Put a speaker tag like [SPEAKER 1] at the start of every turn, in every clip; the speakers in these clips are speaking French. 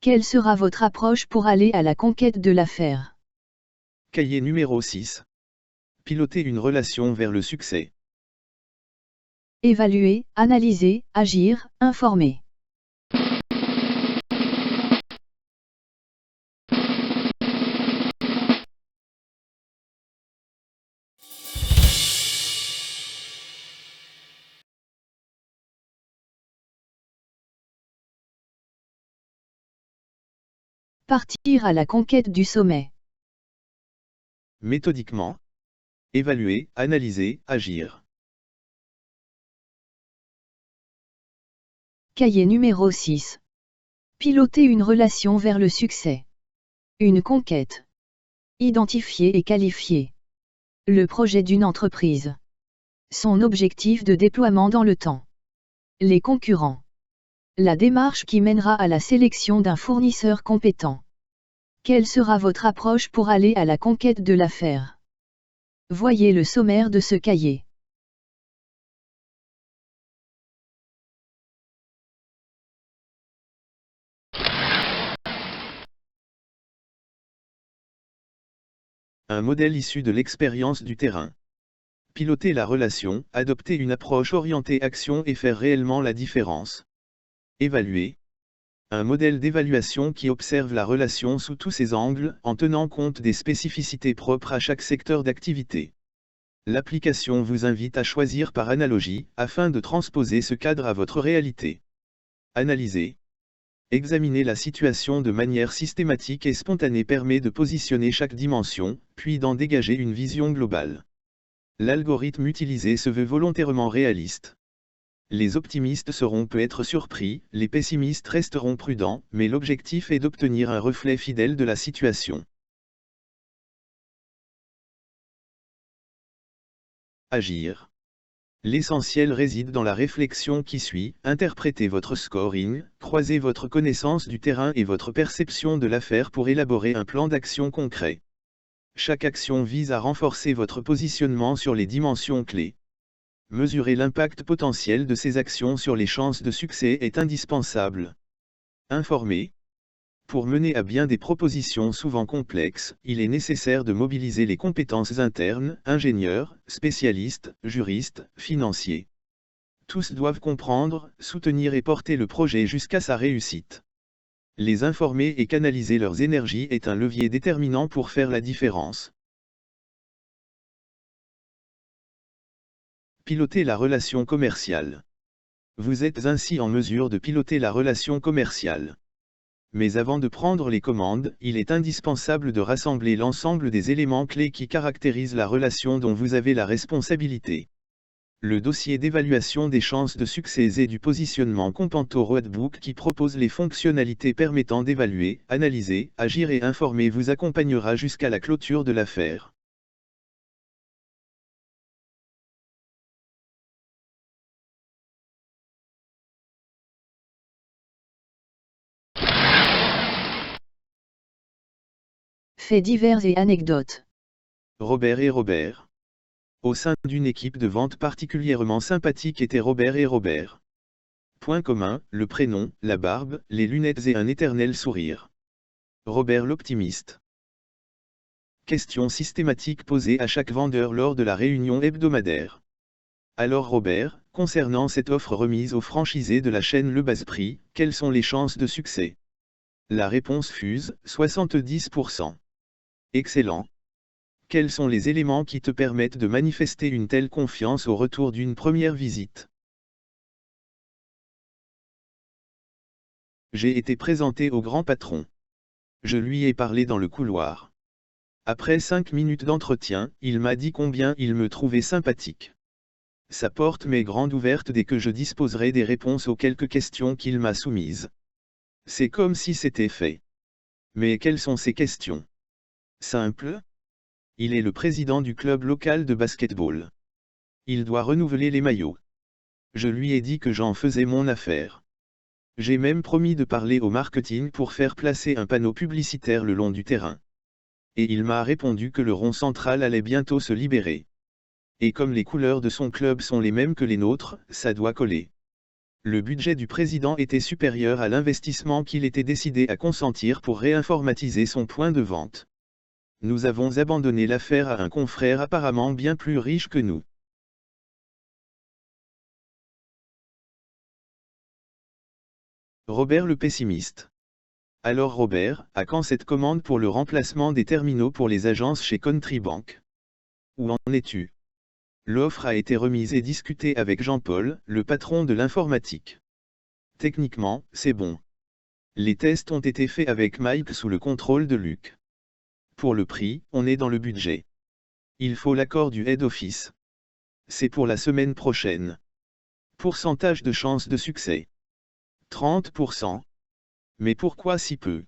[SPEAKER 1] Quelle sera votre approche pour aller à la conquête de l'affaire?
[SPEAKER 2] Cahier numéro 6. Piloter une relation vers le succès.
[SPEAKER 1] Évaluer, analyser, agir, informer. Partir à la conquête du sommet.
[SPEAKER 2] Méthodiquement. Évaluer, analyser, agir.
[SPEAKER 1] Cahier numéro 6. Piloter une relation vers le succès. Une conquête. Identifier et qualifier. Le projet d'une entreprise. Son objectif de déploiement dans le temps. Les concurrents. La démarche qui mènera à la sélection d'un fournisseur compétent. Quelle sera votre approche pour aller à la conquête de l'affaire? Voyez le sommaire de ce cahier.
[SPEAKER 2] Un modèle issu de l'expérience du terrain. Piloter la relation, adopter une approche orientée action et faire réellement la différence. Évaluer. Un modèle d'évaluation qui observe la relation sous tous ses angles, en tenant compte des spécificités propres à chaque secteur d'activité. L'application vous invite à choisir par analogie, afin de transposer ce cadre à votre réalité. Analyser. Examiner la situation de manière systématique et spontanée permet de positionner chaque dimension, puis d'en dégager une vision globale. L'algorithme utilisé se veut volontairement réaliste. Les optimistes seront peut-être surpris, les pessimistes resteront prudents, mais l'objectif est d'obtenir un reflet fidèle de la situation. Agir. L'essentiel réside dans la réflexion qui suit, interprétez votre scoring, croisez votre connaissance du terrain et votre perception de l'affaire pour élaborer un plan d'action concret. Chaque action vise à renforcer votre positionnement sur les dimensions clés. Mesurer l'impact potentiel de ces actions sur les chances de succès est indispensable. Informer. Pour mener à bien des propositions souvent complexes, il est nécessaire de mobiliser les compétences internes, ingénieurs, spécialistes, juristes, financiers. Tous doivent comprendre, soutenir et porter le projet jusqu'à sa réussite. Les informer et canaliser leurs énergies est un levier déterminant pour faire la différence. Piloter la relation commerciale. Vous êtes ainsi en mesure de piloter la relation commerciale. Mais avant de prendre les commandes, il est indispensable de rassembler l'ensemble des éléments clés qui caractérisent la relation dont vous avez la responsabilité. Le dossier d'évaluation des chances de succès et du positionnement Companto Roadbook qui propose les fonctionnalités permettant d'évaluer, analyser, agir et informer vous accompagnera jusqu'à la clôture de l'affaire.
[SPEAKER 1] Faits divers et anecdotes.
[SPEAKER 2] Robert et Robert. Au sein d'une équipe de vente particulièrement sympathique étaient Robert et Robert. Point commun, le prénom, la barbe, les lunettes et un éternel sourire. Robert l'optimiste. Question systématique posée à chaque vendeur lors de la réunion hebdomadaire. Alors Robert, concernant cette offre remise aux franchisés de la chaîne Le Bas-Prix, quelles sont les chances de succès? La réponse fuse, 70%. Excellent. Quels sont les éléments qui te permettent de manifester une telle confiance au retour d'une première visite? J'ai été présenté au grand patron. Je lui ai parlé dans le couloir. Après 5 minutes d'entretien, il m'a dit combien il me trouvait sympathique. Sa porte m'est grande ouverte dès que je disposerai des réponses aux quelques questions qu'il m'a soumises. C'est comme si c'était fait. Mais quelles sont ces questions? Simple. Il est le président du club local de basketball. Il doit renouveler les maillots. Je lui ai dit que j'en faisais mon affaire. J'ai même promis de parler au marketing pour faire placer un panneau publicitaire le long du terrain. Et il m'a répondu que le rond central allait bientôt se libérer. Et comme les couleurs de son club sont les mêmes que les nôtres, ça doit coller. Le budget du président était supérieur à l'investissement qu'il était décidé à consentir pour réinformatiser son point de vente. Nous avons abandonné l'affaire à un confrère apparemment bien plus riche que nous. Robert le pessimiste. Alors Robert, à quand cette commande pour le remplacement des terminaux pour les agences chez Country Bank? Où en es-tu? L'offre a été remise et discutée avec Jean-Paul, le patron de l'informatique. Techniquement, c'est bon. Les tests ont été faits avec Mike sous le contrôle de Luc. Pour le prix, on est dans le budget. Il faut l'accord du head office. C'est pour la semaine prochaine. Pourcentage de chance de succès. 30%. Mais pourquoi si peu?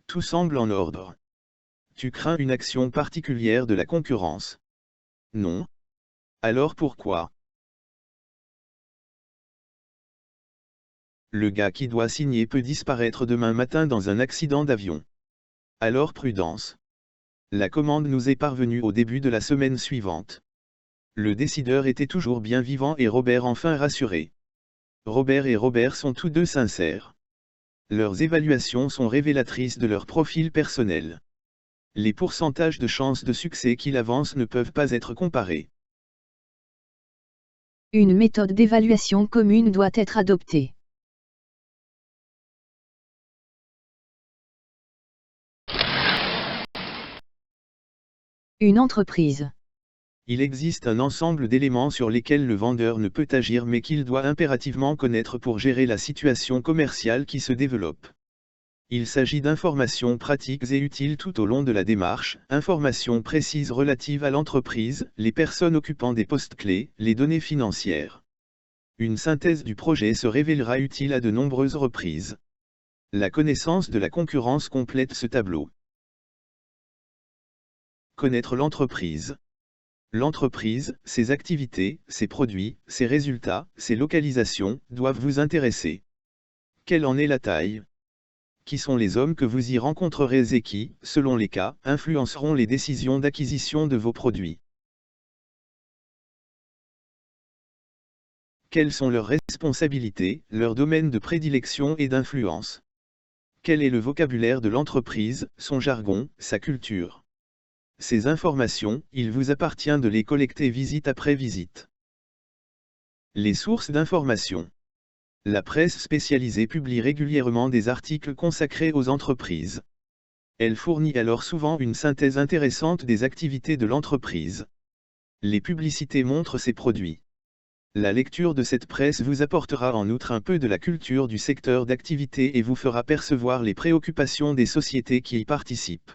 [SPEAKER 2] Tout semble en ordre. Tu crains une action particulière de la concurrence? Non. Alors pourquoi? Le gars qui doit signer peut disparaître demain matin dans un accident d'avion. Alors prudence. La commande nous est parvenue au début de la semaine suivante. Le décideur était toujours bien vivant et Robert enfin rassuré. Robert et Robert sont tous deux sincères. Leurs évaluations sont révélatrices de leur profil personnel. Les pourcentages de chances de succès qu'il avance ne peuvent pas être comparés.
[SPEAKER 1] Une méthode d'évaluation commune doit être adoptée. Une entreprise.
[SPEAKER 2] Il existe un ensemble d'éléments sur lesquels le vendeur ne peut agir mais qu'il doit impérativement connaître pour gérer la situation commerciale qui se développe. Il s'agit d'informations pratiques et utiles tout au long de la démarche, informations précises relatives à l'entreprise, les personnes occupant des postes clés, les données financières. Une synthèse du projet se révélera utile à de nombreuses reprises. La connaissance de la concurrence complète ce tableau. Connaître l'entreprise. L'entreprise, ses activités, ses produits, ses résultats, ses localisations, doivent vous intéresser. Quelle en est la taille? Qui sont les hommes que vous y rencontrerez et qui, selon les cas, influenceront les décisions d'acquisition de vos produits? Quelles sont leurs responsabilités, leurs domaines de prédilection et d'influence? Quel est le vocabulaire de l'entreprise, son jargon, sa culture? Ces informations, il vous appartient de les collecter visite après visite. Les sources d'information. La presse spécialisée publie régulièrement des articles consacrés aux entreprises. Elle fournit alors souvent une synthèse intéressante des activités de l'entreprise. Les publicités montrent ses produits. La lecture de cette presse vous apportera en outre un peu de la culture du secteur d'activité et vous fera percevoir les préoccupations des sociétés qui y participent.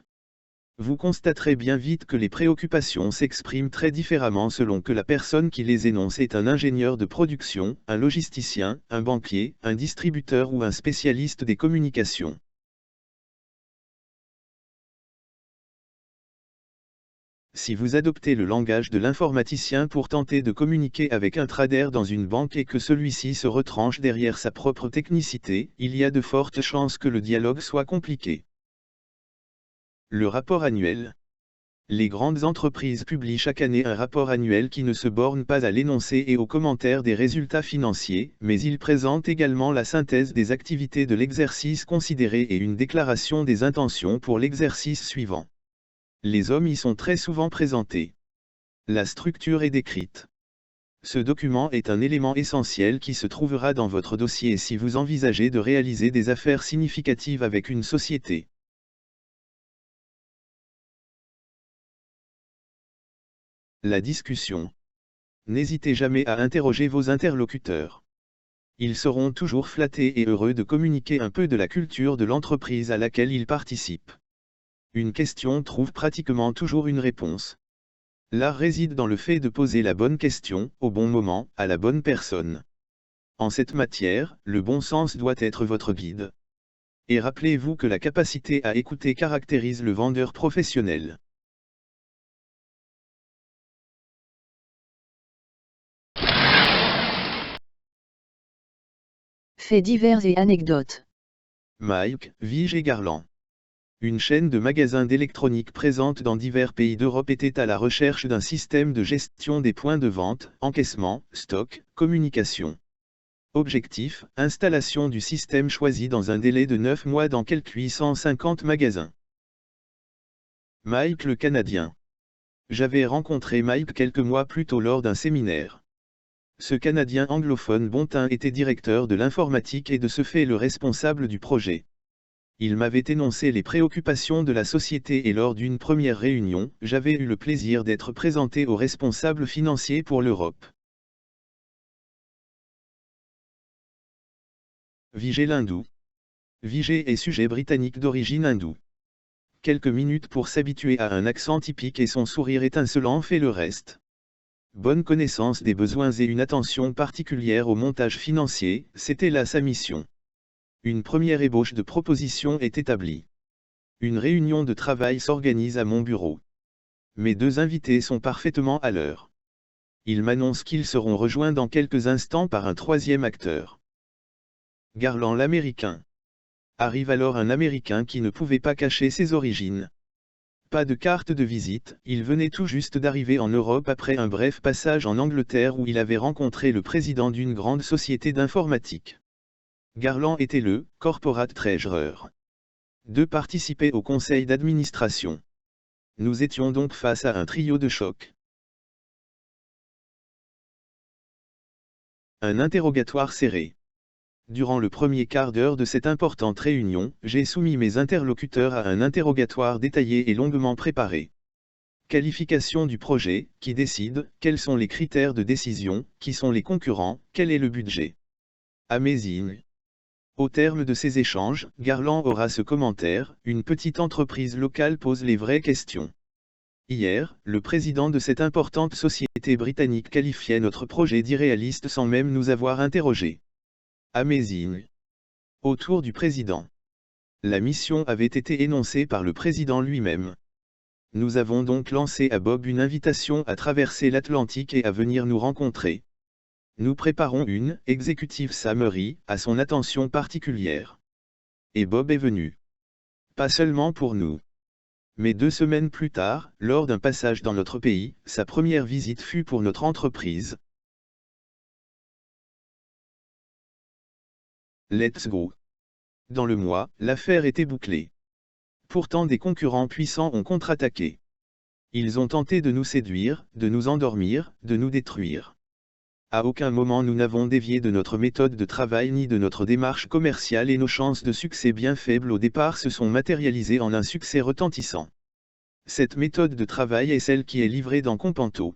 [SPEAKER 2] Vous constaterez bien vite que les préoccupations s'expriment très différemment selon que la personne qui les énonce est un ingénieur de production, un logisticien, un banquier, un distributeur ou un spécialiste des communications. Si vous adoptez le langage de l'informaticien pour tenter de communiquer avec un trader dans une banque et que celui-ci se retranche derrière sa propre technicité, il y a de fortes chances que le dialogue soit compliqué. Le rapport annuel. Les grandes entreprises publient chaque année un rapport annuel qui ne se borne pas à l'énoncé et aux commentaires des résultats financiers, mais il présente également la synthèse des activités de l'exercice considéré et une déclaration des intentions pour l'exercice suivant. Les hommes y sont très souvent présentés. La structure est décrite. Ce document est un élément essentiel qui se trouvera dans votre dossier si vous envisagez de réaliser des affaires significatives avec une société. La discussion. N'hésitez jamais à interroger vos interlocuteurs. Ils seront toujours flattés et heureux de communiquer un peu de la culture de l'entreprise à laquelle ils participent. Une question trouve pratiquement toujours une réponse. L'art réside dans le fait de poser la bonne question, au bon moment, à la bonne personne. En cette matière, le bon sens doit être votre guide. Et rappelez-vous que la capacité à écouter caractérise le vendeur professionnel.
[SPEAKER 1] Faits divers et anecdotes.
[SPEAKER 2] Mike, Vige et Garland. Une chaîne de magasins d'électronique présente dans divers pays d'Europe était à la recherche d'un système de gestion des points de vente, encaissement, stock, communication. Objectif, installation du système choisi dans un délai de 9 mois dans quelques 850 magasins. Mike le Canadien. J'avais rencontré Mike quelques mois plus tôt lors d'un séminaire. Ce Canadien anglophone bon teint était directeur de l'informatique et de ce fait le responsable du projet. Il m'avait énoncé les préoccupations de la société et lors d'une première réunion, j'avais eu le plaisir d'être présenté au responsable financier pour l'Europe. Vijay l'hindou. Vijay est sujet britannique d'origine hindoue. Quelques minutes pour s'habituer à un accent typique et son sourire étincelant fait le reste. Bonne connaissance des besoins et une attention particulière au montage financier, c'était là sa mission. Une première ébauche de proposition est établie. Une réunion de travail s'organise à mon bureau. Mes deux invités sont parfaitement à l'heure. Ils m'annoncent qu'ils seront rejoints dans quelques instants par un troisième acteur. Garland l'Américain. Arrive alors un Américain qui ne pouvait pas cacher ses origines. Pas de carte de visite, il venait tout juste d'arriver en Europe après un bref passage en Angleterre où il avait rencontré le président d'une grande société d'informatique. Garland était le corporate treasurer. Deux participaient au conseil d'administration. Nous étions donc face à un trio de choc. Un interrogatoire serré. Durant le premier quart d'heure de cette importante réunion, j'ai soumis mes interlocuteurs à un interrogatoire détaillé et longuement préparé. Qualification du projet, qui décide, quels sont les critères de décision, qui sont les concurrents, quel est le budget. Amazing. Au terme de ces échanges, Garland aura ce commentaire, une petite entreprise locale pose les vraies questions. Hier, le président de cette importante société britannique qualifiait notre projet d'irréaliste sans même nous avoir interrogés. Amazing. Autour du président. La mission avait été énoncée par le président lui-même. Nous avons donc lancé à Bob une invitation à traverser l'Atlantique et à venir nous rencontrer. Nous préparons une executive summary à son attention particulière. Et Bob est venu. Pas seulement pour nous. Mais 2 semaines plus tard, lors d'un passage dans notre pays, sa première visite fut pour notre entreprise. Let's go. Dans le mois, l'affaire était bouclée. Pourtant des concurrents puissants ont contre-attaqué. Ils ont tenté de nous séduire, de nous endormir, de nous détruire. À aucun moment nous n'avons dévié de notre méthode de travail ni de notre démarche commerciale et nos chances de succès bien faibles au départ se sont matérialisées en un succès retentissant. Cette méthode de travail est celle qui est livrée dans Companto.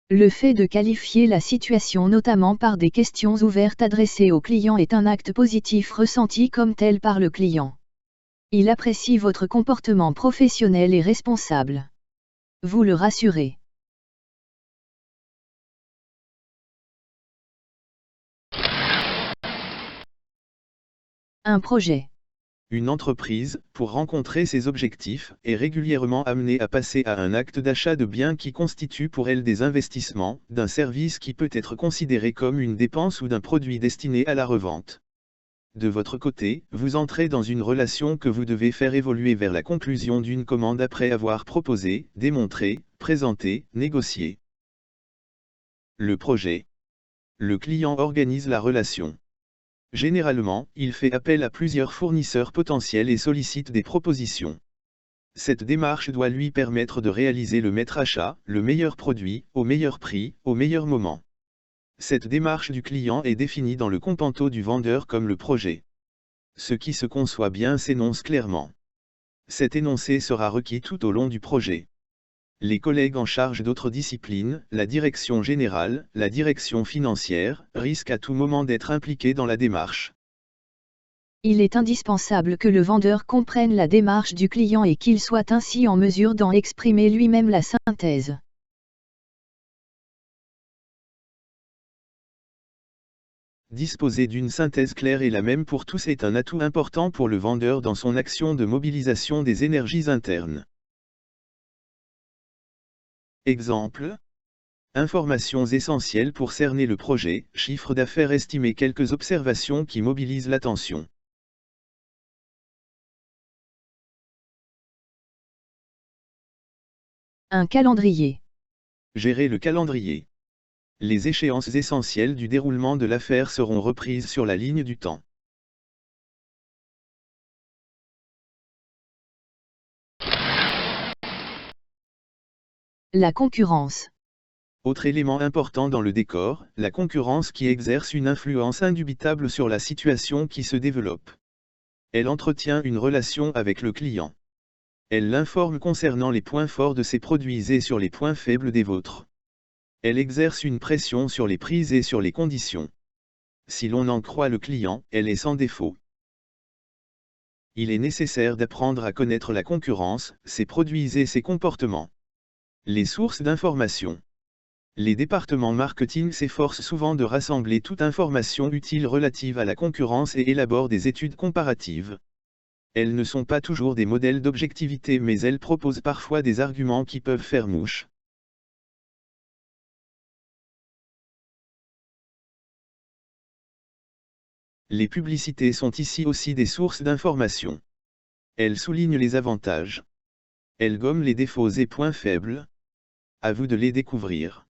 [SPEAKER 1] Le fait de qualifier la situation notamment par des questions ouvertes adressées au client est un acte positif ressenti comme tel par le client. Il apprécie votre comportement professionnel et responsable. Vous le rassurez. Un projet.
[SPEAKER 2] Une entreprise, pour rencontrer ses objectifs, est régulièrement amenée à passer à un acte d'achat de biens qui constituent pour elle des investissements, d'un service qui peut être considéré comme une dépense ou d'un produit destiné à la revente. De votre côté, vous entrez dans une relation que vous devez faire évoluer vers la conclusion d'une commande après avoir proposé, démontré, présenté, négocié. Le projet. Le client organise la relation. Généralement, il fait appel à plusieurs fournisseurs potentiels et sollicite des propositions. Cette démarche doit lui permettre de réaliser le maître achat, le meilleur produit, au meilleur prix, au meilleur moment. Cette démarche du client est définie dans le companto du vendeur comme le projet. Ce qui se conçoit bien s'énonce clairement. Cet énoncé sera requis tout au long du projet. Les collègues en charge d'autres disciplines, la direction générale, la direction financière, risquent à tout moment d'être impliqués dans la démarche.
[SPEAKER 1] Il est indispensable que le vendeur comprenne la démarche du client et qu'il soit ainsi en mesure d'en exprimer lui-même la synthèse.
[SPEAKER 2] Disposer d'une synthèse claire et la même pour tous est un atout important pour le vendeur dans son action de mobilisation des énergies internes. Exemple. Informations essentielles pour cerner le projet, chiffre d'affaires estimé, quelques observations qui mobilisent l'attention.
[SPEAKER 1] Un calendrier.
[SPEAKER 2] Gérer le calendrier. Les échéances essentielles du déroulement de l'affaire seront reprises sur la ligne du temps.
[SPEAKER 1] La concurrence.
[SPEAKER 2] Autre élément important dans le décor, la concurrence qui exerce une influence indubitable sur la situation qui se développe. Elle entretient une relation avec le client. Elle l'informe concernant les points forts de ses produits et sur les points faibles des vôtres. Elle exerce une pression sur les prix et sur les conditions. Si l'on en croit le client, elle est sans défaut. Il est nécessaire d'apprendre à connaître la concurrence, ses produits et ses comportements. Les sources d'information. Les départements marketing s'efforcent souvent de rassembler toute information utile relative à la concurrence et élaborent des études comparatives. Elles ne sont pas toujours des modèles d'objectivité mais elles proposent parfois des arguments qui peuvent faire mouche. Les publicités sont ici aussi des sources d'information. Elles soulignent les avantages. Elles gomment les défauts et points faibles. À vous de les découvrir.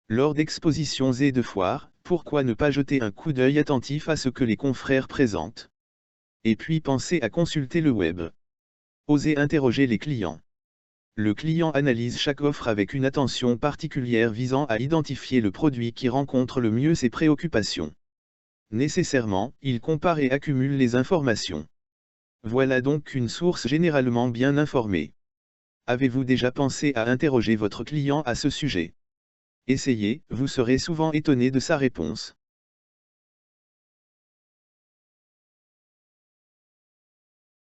[SPEAKER 2] Lors d'expositions et de foires, pourquoi ne pas jeter un coup d'œil attentif à ce que les confrères présentent? Et puis pensez à consulter le web. Osez interroger les clients. Le client analyse chaque offre avec une attention particulière visant à identifier le produit qui rencontre le mieux ses préoccupations. Nécessairement, il compare et accumule les informations. Voilà donc une source généralement bien informée. Avez-vous déjà pensé à interroger votre client à ce sujet? Essayez, vous serez souvent étonné de sa réponse.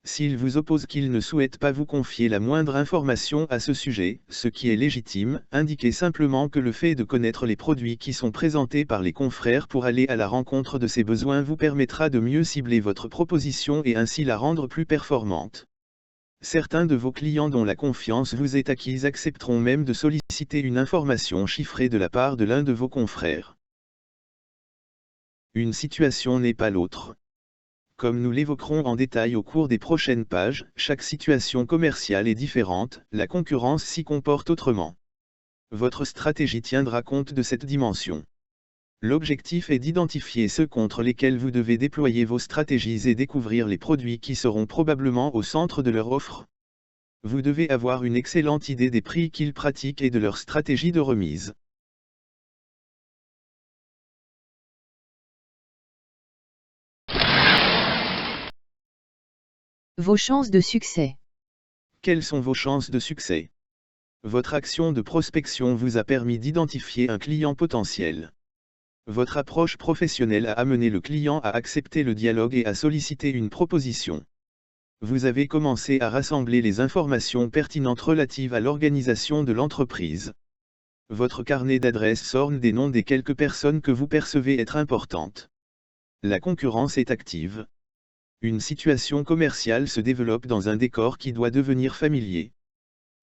[SPEAKER 2] S'il vous oppose qu'il ne souhaite pas vous confier la moindre information à ce sujet, ce qui est légitime, indiquez simplement que le fait de connaître les produits qui sont présentés par les confrères pour aller à la rencontre de ses besoins vous permettra de mieux cibler votre proposition et ainsi la rendre plus performante. Certains de vos clients dont la confiance vous est acquise accepteront même de solliciter une information chiffrée de la part de l'un de vos confrères. Une situation n'est pas l'autre. Comme nous l'évoquerons en détail au cours des prochaines pages, chaque situation commerciale est différente, la concurrence s'y comporte autrement. Votre stratégie tiendra compte de cette dimension. L'objectif est d'identifier ceux contre lesquels vous devez déployer vos stratégies et découvrir les produits qui seront probablement au centre de leur offre. Vous devez avoir une excellente idée des prix qu'ils pratiquent et de leur stratégie de remise.
[SPEAKER 1] Vos chances de succès.
[SPEAKER 2] Quelles sont vos chances de succès? Votre action de prospection vous a permis d'identifier un client potentiel. Votre approche professionnelle a amené le client à accepter le dialogue et à solliciter une proposition. Vous avez commencé à rassembler les informations pertinentes relatives à l'organisation de l'entreprise. Votre carnet d'adresses s'orne des noms des quelques personnes que vous percevez être importantes. La concurrence est active. Une situation commerciale se développe dans un décor qui doit devenir familier.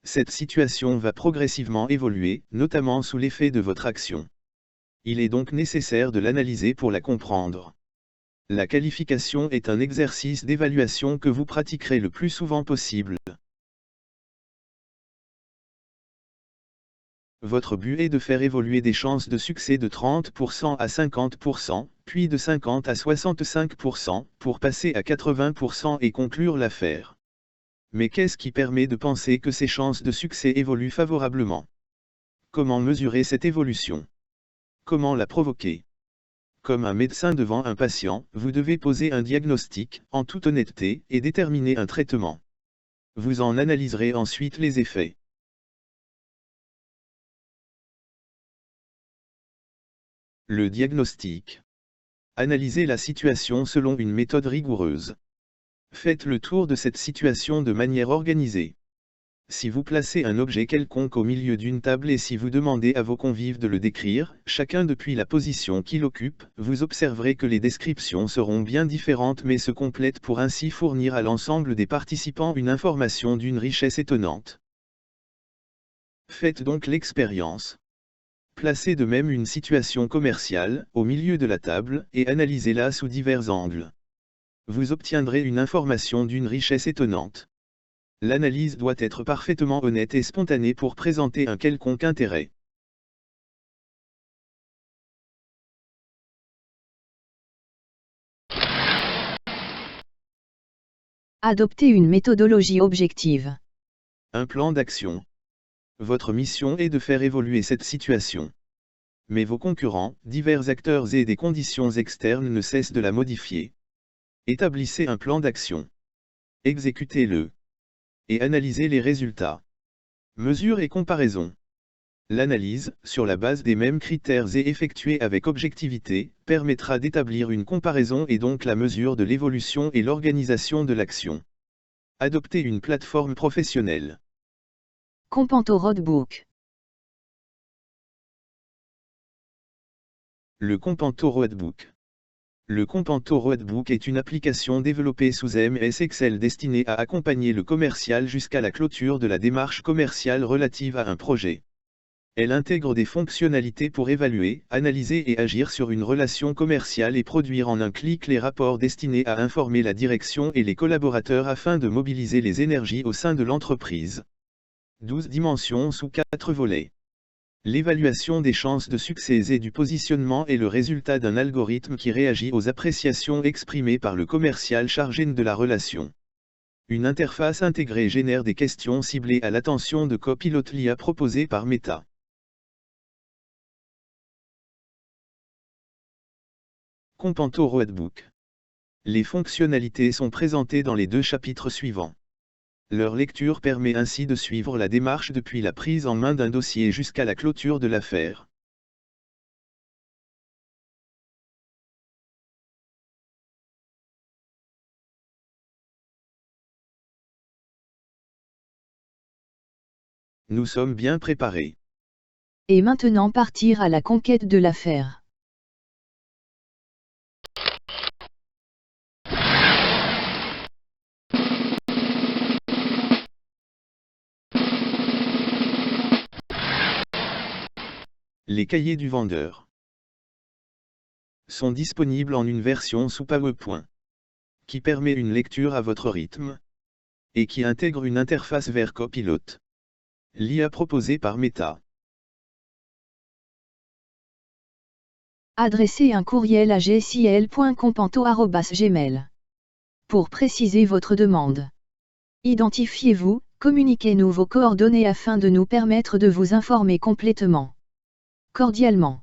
[SPEAKER 2] Cette situation va progressivement évoluer, notamment sous l'effet de votre action. Il est donc nécessaire de l'analyser pour la comprendre. La qualification est un exercice d'évaluation que vous pratiquerez le plus souvent possible. Votre but est de faire évoluer des chances de succès de 30% à 50%, puis de 50 à 65%, pour passer à 80% et conclure l'affaire. Mais qu'est-ce qui permet de penser que ces chances de succès évoluent favorablement? Comment mesurer cette évolution? Comment la provoquer? Comme un médecin devant un patient, vous devez poser un diagnostic, en toute honnêteté, et déterminer un traitement. Vous en analyserez ensuite les effets. Le diagnostic. Analysez la situation selon une méthode rigoureuse. Faites le tour de cette situation de manière organisée. Si vous placez un objet quelconque au milieu d'une table et si vous demandez à vos convives de le décrire, chacun depuis la position qu'il occupe, vous observerez que les descriptions seront bien différentes mais se complètent pour ainsi fournir à l'ensemble des participants une information d'une richesse étonnante. Faites donc l'expérience. Placez de même une situation commerciale, au milieu de la table, et analysez-la sous divers angles. Vous obtiendrez une information d'une richesse étonnante. L'analyse doit être parfaitement honnête et spontanée pour présenter un quelconque intérêt.
[SPEAKER 1] Adoptez une méthodologie objective.
[SPEAKER 2] Un plan d'action. Votre mission est de faire évoluer cette situation. Mais vos concurrents, divers acteurs et des conditions externes ne cessent de la modifier. Établissez un plan d'action. Exécutez-le. Et analysez les résultats. Mesure et comparaison. L'analyse, sur la base des mêmes critères et effectuée avec objectivité, permettra d'établir une comparaison et donc la mesure de l'évolution et l'organisation de l'action. Adoptez une plateforme professionnelle.
[SPEAKER 1] Companto Roadbook.
[SPEAKER 2] Le Companto Roadbook. Le Companto Roadbook est une application développée sous MS Excel destinée à accompagner le commercial jusqu'à la clôture de la démarche commerciale relative à un projet. Elle intègre des fonctionnalités pour évaluer, analyser et agir sur une relation commerciale et produire en un clic les rapports destinés à informer la direction et les collaborateurs afin de mobiliser les énergies au sein de l'entreprise. 12 dimensions sous 4 volets. L'évaluation des chances de succès et du positionnement est le résultat d'un algorithme qui réagit aux appréciations exprimées par le commercial chargé de la relation. Une interface intégrée génère des questions ciblées à l'attention de Copilot l'IA proposée par Meta. Companto Roadbook. Les fonctionnalités sont présentées dans les 2 chapitres suivants. Leur lecture permet ainsi de suivre la démarche depuis la prise en main d'un dossier jusqu'à la clôture de l'affaire. Nous sommes bien préparés.
[SPEAKER 1] Et maintenant partir à la conquête de l'affaire.
[SPEAKER 2] Les cahiers du vendeur sont disponibles en une version sous PowerPoint, qui permet une lecture à votre rythme, et qui intègre une interface vers Copilot. L'IA proposée par Meta.
[SPEAKER 1] Adressez un courriel à gcl.companto@gmail. Pour préciser votre demande. Identifiez-vous, communiquez-nous vos coordonnées afin de nous permettre de vous informer complètement. Cordialement.